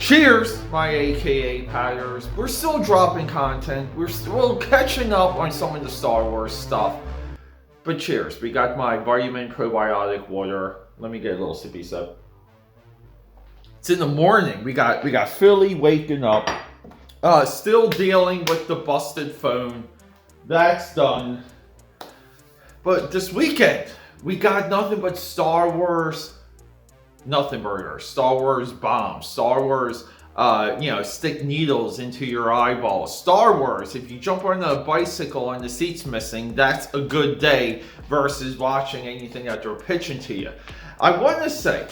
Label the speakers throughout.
Speaker 1: Cheers, my AKAPADers. We're still dropping content. We're still catching up on some of the Star Wars stuff. But cheers. We got my vitamin probiotic water. Let me get a little sippy sip. It's in the morning. We got Philly waking up. Still dealing with the busted phone. That's done. But this weekend, we got nothing but Star Wars. Nothing burger, Star Wars bombs, Star Wars, stick needles into your eyeballs. Star Wars, if you jump on a bicycle and the seat's missing, that's a good day versus watching anything that they're pitching to you. I want to say,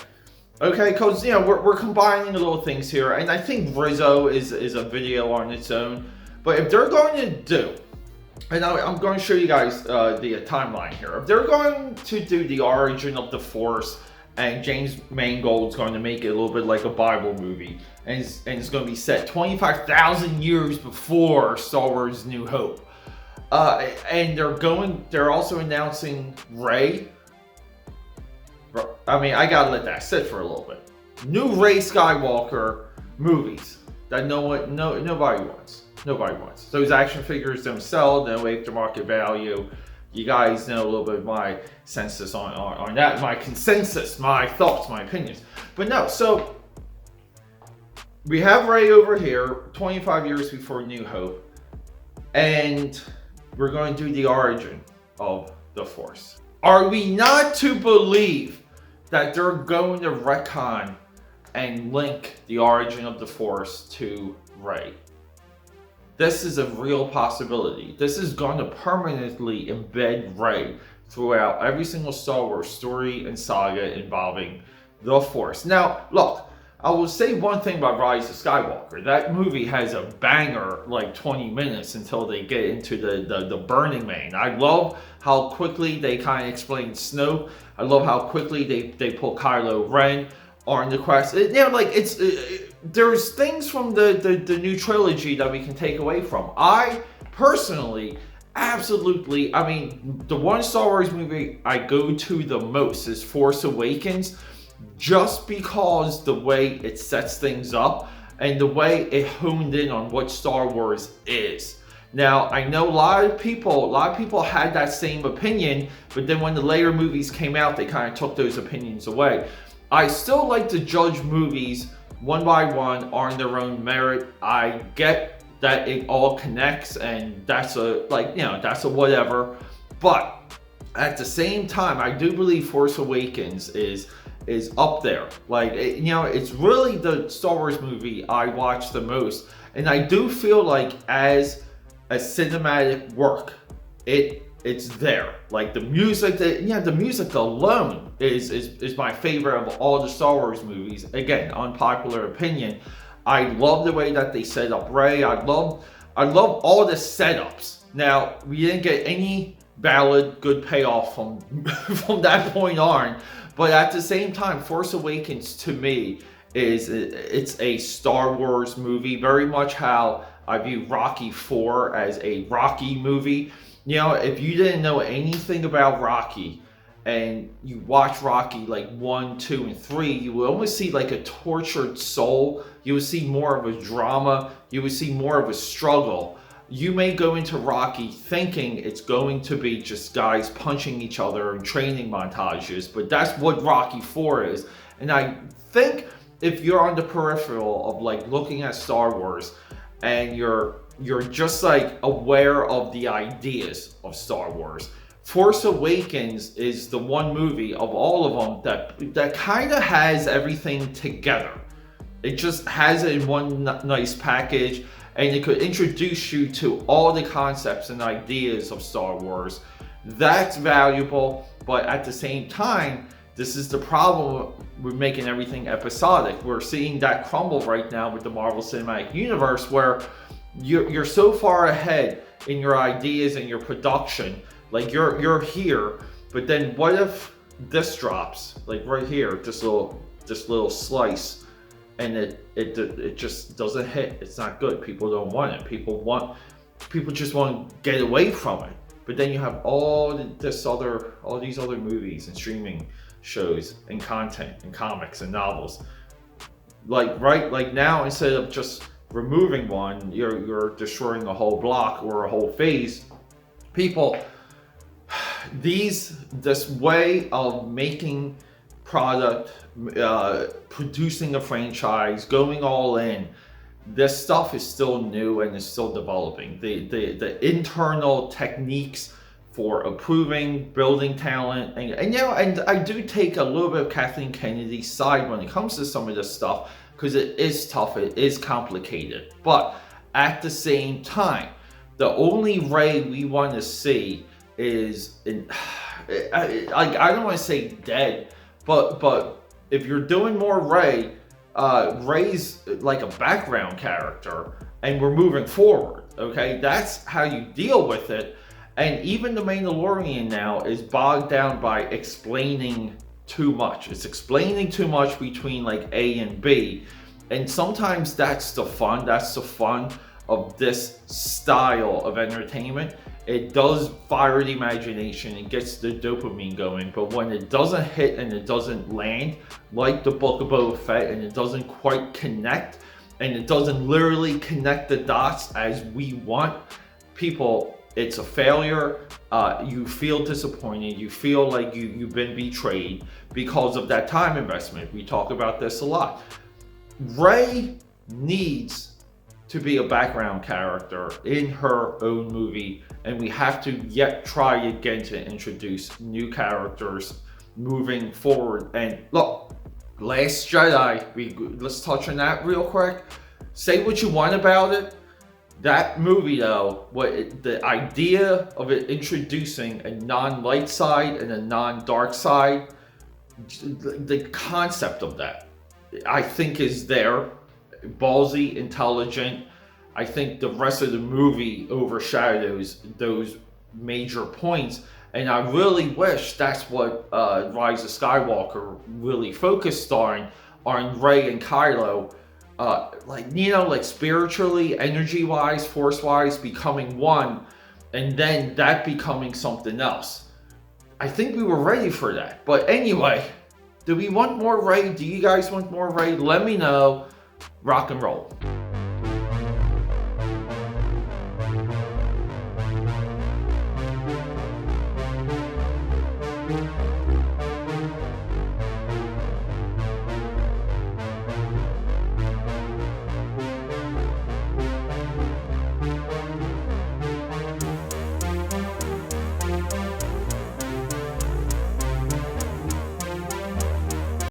Speaker 1: okay, because, we're combining little things here, and I think Rizzo is a video on its own, but if they're going to do, and I'm going to show you guys the timeline here, if they're going to do the origin of the Force, and James Mangold's going to make it a little bit like a Bible movie. And it's going to be set 25,000 years before Star Wars New Hope. And they're also announcing Rey. I mean, I gotta let that sit for a little bit. New Rey Skywalker movies that nobody wants. Nobody wants. Those action figures don't sell, no aftermarket value. You guys know a little bit of my census on that, my consensus, my thoughts, my opinions. But no, so we have Rey over here, 25 years before New Hope, and we're going to do the origin of the Force. Are we not to believe that they're going to retcon and link the origin of the Force to Rey? This is a real possibility. This is going to permanently embed Rey throughout every single Star Wars story and saga involving the Force. Now, look, I will say one thing about Rise of Skywalker. That movie has a banger, like 20 minutes until they get into the Burning Man. I love how quickly they kind of explain Snoke. I love how quickly they pull Kylo Ren on the quest. There's things from the new trilogy that we can take away from. I personally, absolutely, the one Star Wars movie I go to the most is Force Awakens, just because the way it sets things up and the way it honed in on what Star Wars is. Now, I know a lot of people had that same opinion, but then when the later movies came out, they kind of took those opinions away. I still like to judge movies one by one on their own merit. I get that it all connects and that's a whatever. But at the same time, I do believe Force Awakens is up there. It's really the Star Wars movie I watch the most. And I do feel like as a cinematic work, it's there. Like the music, the music alone is my favorite of all the Star Wars movies. Again, unpopular opinion. I love the way that they set up Rey. I love all the setups. Now, we didn't get any valid good payoff from that point on, but at the same time, Force Awakens to me it's a Star Wars movie, very much how I view Rocky IV as a Rocky movie. If you didn't know anything about Rocky and you watch Rocky like 1, 2, and 3, you would almost see like a tortured soul. You would see more of a drama. You would see more of a struggle. You may go into Rocky thinking it's going to be just guys punching each other and training montages, but that's what Rocky IV is. And I think if you're on the peripheral of like looking at Star Wars and you're just like aware of the ideas of Star Wars, Force Awakens is the one movie of all of them that kind of has everything together. It just has it in one nice package, and it could introduce you to all the concepts and ideas of Star Wars. That's valuable, but at the same time, this is the problem with making everything episodic. We're seeing that crumble right now with the Marvel Cinematic Universe, where you're so far ahead in your ideas and your production. Like you're here, but then what if this drops? Like right here, this little slice, and it just doesn't hit. It's not good. People don't want it. People just want to get away from it. But then you have all these other movies and streaming shows and content and comics and novels Like now, instead of just removing one, you're destroying a whole block or a whole phase. People, this way of making product, producing a franchise, going all in, this stuff is still new and is still developing. The internal techniques for approving, building talent, and you know, and I do take a little bit of Kathleen Kennedy's side when it comes to some of this stuff, because it is tough, it is complicated. But at the same time, the only Rey we want to see is I don't want to say dead, but if you're doing more Rey, Rey's like a background character, and we're moving forward. Okay, that's how you deal with it. And even the Mandalorian now is bogged down by explaining too much. It's explaining too much between like A and B, and sometimes that's the fun. That's the fun of this style of entertainment. It does fire the imagination, it gets the dopamine going, but when it doesn't hit and it doesn't land, like the Book of Boba Fett, and it doesn't quite connect, and it doesn't literally connect the dots as we want, people, it's a failure. You feel disappointed, you feel like you've been betrayed because of that time investment. We talk about this a lot. Rey needs to be a background character in her own movie, and we have to yet try again to introduce new characters moving forward. And look, Last Jedi, let's touch on that real quick. Say what you want about it. That movie though, the idea of it introducing a non-light side and a non-dark side, the concept of that, I think is there. Ballsy, intelligent. I think the rest of the movie overshadows those major points, and I really wish that's what Rise of Skywalker really focused on Rey and Kylo, like, you know, like spiritually, energy-wise, force-wise, becoming one, and then that becoming something else. I think we were ready for that. But anyway, do we want more Rey? Do you guys want more Rey? Let me know. Rock and roll.